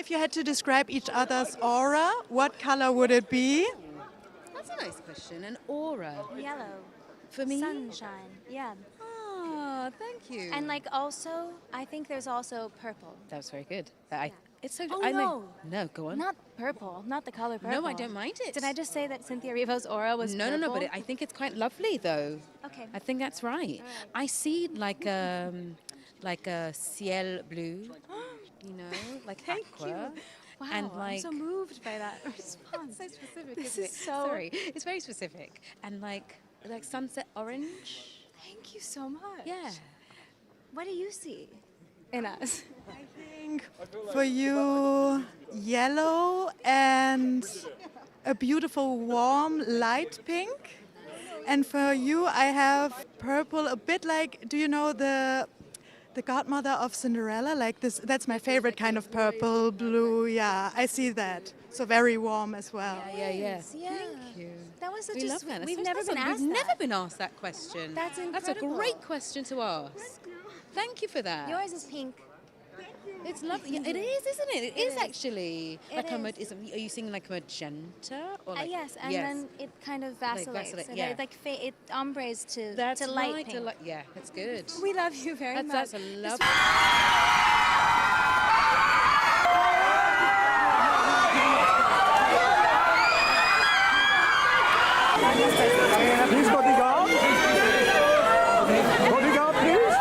if you had to describe each other's aura, what color would it be? That's a nice question. An aura. Yellow. For me? Sunshine. Yeah. Oh, thank you. And like also, I think there's also purple. That was very good. It's so. Oh, No, go on. Not purple. Not the color purple. No, I don't mind it. Did I just say that Cynthia Erivo's aura was purple? No. But I think it's quite lovely, though. Okay. I think that's right. I see like a ciel bleu. You know, like Thank aqua. you. Wow, And I'm like, so moved by that response. so specific, This isn't is it? so- Sorry, it's very specific. And like sunset orange. Thank you so much. Yeah. What do you see in us? I think for you, yellow and a beautiful warm light pink. And for you, I have purple, a bit like, do you know the godmother of Cinderella? Like this, that's my favorite kind of purple, blue. Yeah, I see that. So very warm as well. Yeah. Yeah. Thank you. That was such We a love that. We've That's never been asked We've that. never been asked that question. That's That's a incredible. great question to ask. Thank you for that. Yours is pink. It's lovely. Yeah, it is, isn't it? It is actually. It Like is. are you singing like magenta or like? Yes, and then it kind of vacillates. vacillate, and yeah. It like it ombres to That's to light right. pink. Yeah, that's good. We love you very much. That's a love. Please, bodyguard. Bodyguard, please.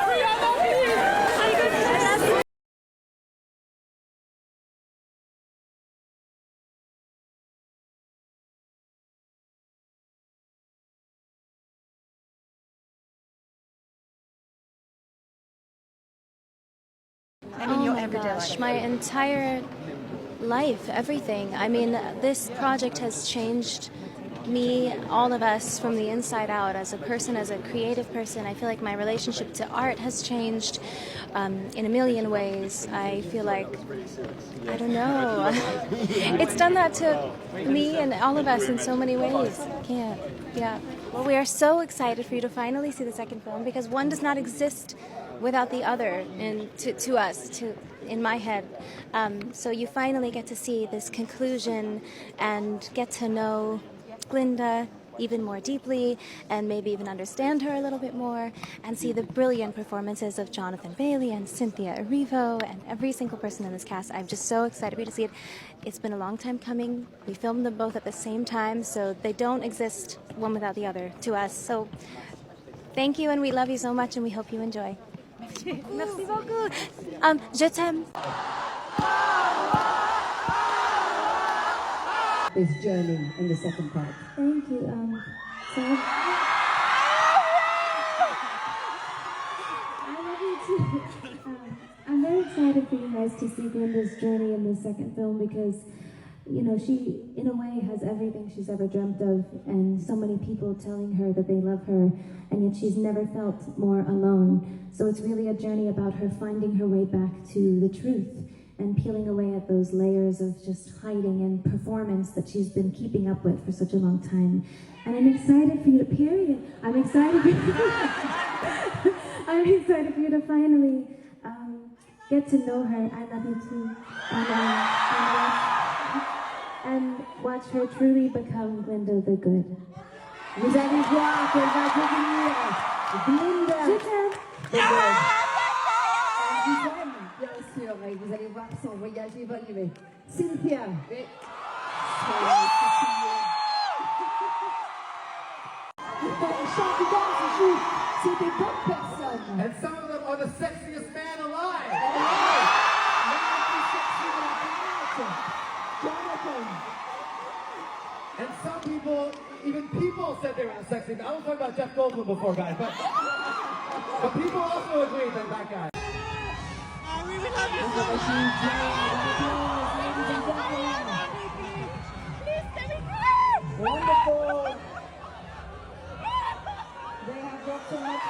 Oh my gosh, my entire life, everything. I mean, this project has changed me, all of us, from the inside out. As a person, as a creative person, I feel like my relationship to art has changed in a million ways. I feel like, I don't know, it's done that to me and all of us in so many ways. Yeah. Well, we are so excited for you to finally see the second film, because one does not exist without the other, and to us, in my head. So you finally get to see this conclusion and get to know Glinda even more deeply, and maybe even understand her a little bit more, and see the brilliant performances of Jonathan Bailey and Cynthia Erivo and every single person in this cast. I'm just so excited for you to see it. It's been a long time coming. We filmed them both at the same time, so they don't exist one without the other to us. So thank you, and we love you so much, and we hope you enjoy. Merci beaucoup. Je t'aime. This journey in the second part. Thank you. So I love you too. I'm very excited for you guys to see Glinda's journey in the second film, because, you know, she, in a way, has everything she's ever dreamt of, and so many people telling her that they love her, and yet she's never felt more alone. So it's really a journey about her finding her way back to the truth and peeling away at those layers of just hiding and performance that she's been keeping up with for such a long time. And I'm excited for you to, I'm excited for you, I'm excited for you to finally get to know her. I love you too. And watch her truly become Glinda the Good. Vous allez voir qu'elle va devenir Glinda Je t'aime. the Good. Elle vous aime, bien sûr, et vous allez voir son voyage évoluer. Cynthia. Oui. Ils chantent, ils dansent, ils jouent. C'est des bonnes personnes. And some of them are the sexiest man alive. Jonathan. And some people, even people said they were sexy. I was talking about Jeff Goldblum before, guys, but people also agree that that guy. We will love you so much. Wonderful. They have got so much.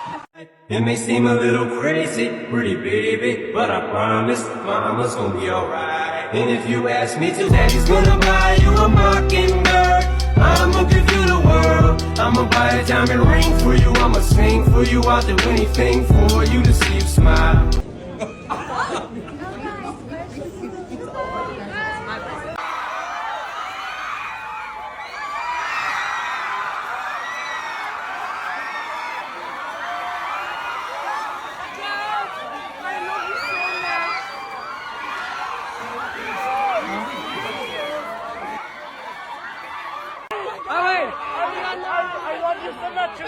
It may seem a little crazy, pretty baby, but I promise mama's gonna be alright. And if you ask me to, daddy's gonna buy you a mockingbird. I'ma give you the world. I'ma buy a diamond ring for you. I'ma sing for you. I'll do anything for you to see you smile.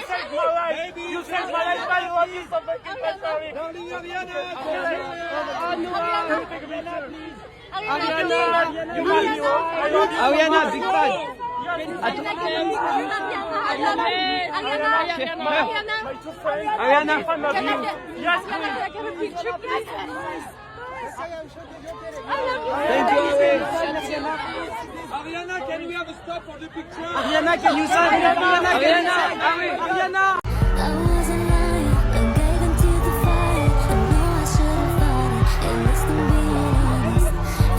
saved my life. You saved my life. I love you so fucking much, sorry. Ariana, you my hero. I love you. Ariana, big fan. My two friends. Ariana, I love you. Yes, please. Thank you. Ariana, can we have a stop for the picture? Ariana, can you sign? Ariana. I wasn't lying, I gave into the fire. I know I should have fought it, at least I'm being honest.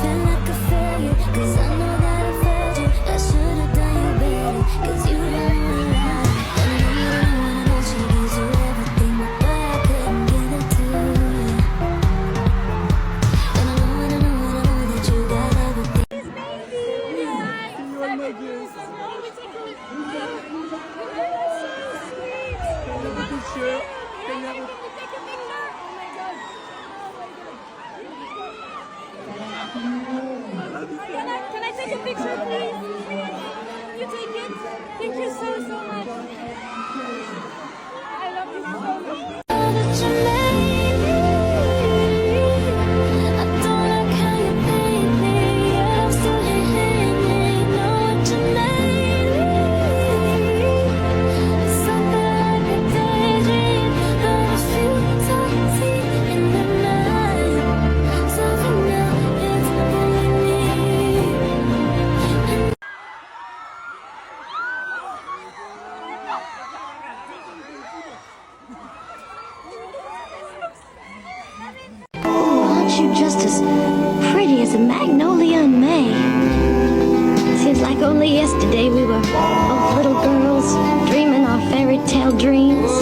Feel like a failure, cause I know that I failed you. I should have done you better, cause you don't wanna lie. I know you don't wanna know she gives you everything, but I couldn't get it to you. And I know that you got everything. Can I take a picture, please? You take it? Thank you so much. I love you so much. That you made me. I don't like how you paint me. I'm still hating me. Know what you made me. It's something like a daydream, but a few times in the night. So for now, it's only me. Aren't you just as pretty as a magnolia in May? Seems like only yesterday we were both little girls dreaming our fairy tale dreams.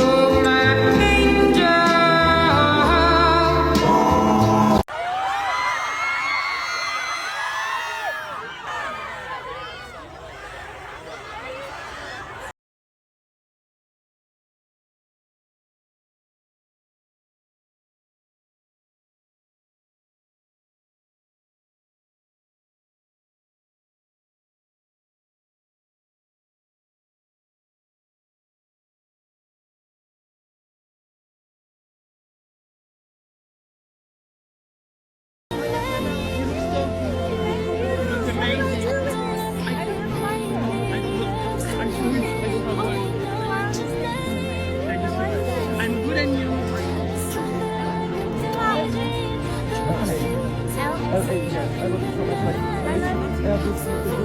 I'm good and you.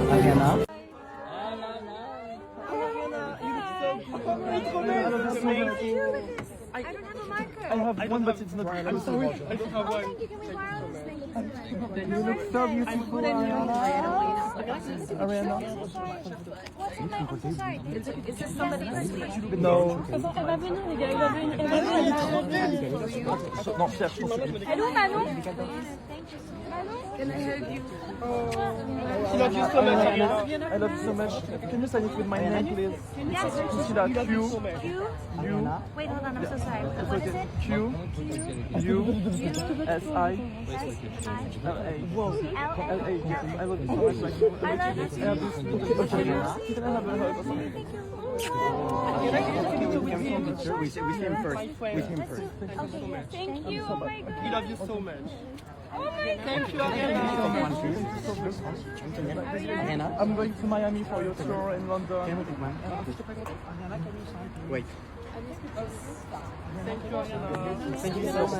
Ariana. I don't have a marker. I have one, but it's not. I'm sorry. I don't have one. Thank you. Can we borrow this thing? You look so beautiful, Ariana. Ariana. What's on my I'm so sorry. Is this somebody else? No. Elle va venir, les gars. Elle va venir. Non, cherche. Hello, Manon. Thank you. Can I help you? I love you so much, Ariana. I love you so much. Can you sign it with my name, please? Yes. You see that Q? Q? Wait, hold on. I'm so sorry. What is it? Q U S I L A. L-A. I love you so much. I love you too. Can I have a hug or something? With him first. With him first. Okay, thank you. Oh my God. I love you so much. Oh my God. Thank you, Ariana. Ariana, I'm going to Miami for your tour in London. Wait. Thank you, Ariana. Thank you so much.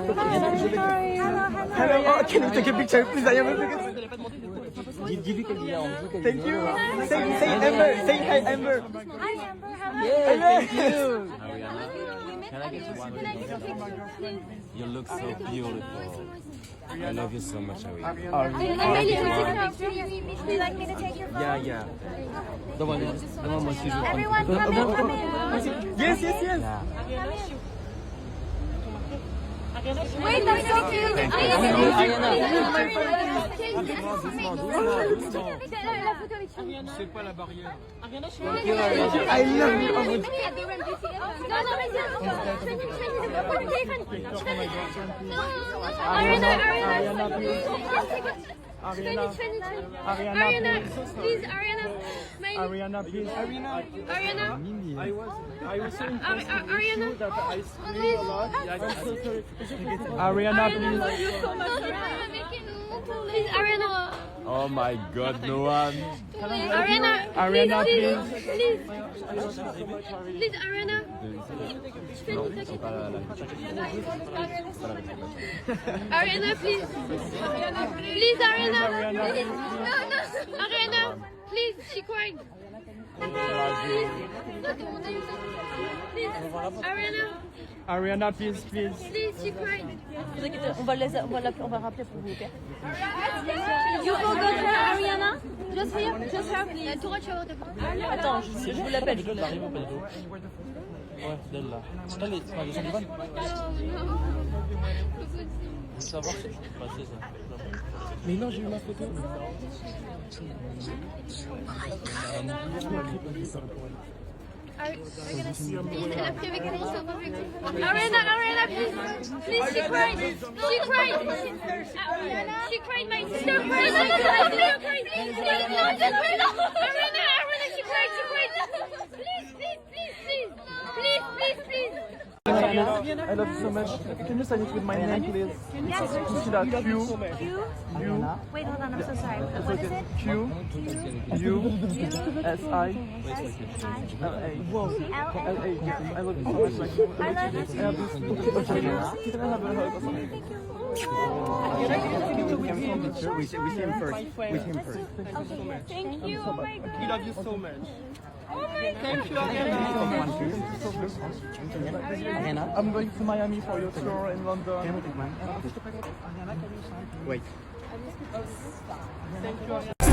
Hello. Hello, can you take a picture, please? I am a picture. Dis-lui qu'elle dit là, on veut qu'elle Thank you. Say Amber. Say hi, Amber. Hi, Amber. How are you? Yeah, thank you. Can I get one? Can I get a picture, please? You look so beautiful. I love you so much, Ariana. I'm ready to take a picture. Would you like me to take your phone? Yeah. Donne-moi si je prends. Everyone, come in. Yes. Wait, that's so cute. C'est pas la barrière. I love you. Ariana. Ariana, Ariana, please, Ariana. Ariana, please. Ariana. I was so impressed Ariana. that I screamed a lot. I'm so sorry. Ariana, please. Please, Ariana. Oh my god, no one. Ariana, Ariana, please. please. Please, Ariana. Ariana, please. Please, Ariana. No. Ariana, please. She cried. Please, Ariana. Ariana, please, please. Please, she cried. On va rappeler pour vous, ok? You forgot her, Ariana. Just her, please. Attends, je vous l'appelle. Ouais, d'elle là. Elle est pas de son divan. Pour savoir si je peux passer ça. Mais non, j'ai eu ma photo. Ariana, please. Please, she cried. She cried. She cried, my sister. Ariana, she cried. Please. I love you so much. Can you sign it with my name, please? Yes. You see that Q? U. Wait, hold on, I'm so sorry. What is it? Q. U. S. I. L. A. L. A. I love you so much. I love you too. Can I have a hug or something? We see him first. Thank you. Oh my God. We love you so much. Oh my God. Thank you, Ariana. I'm going to Miami for your tour in London. Wait. Thank you.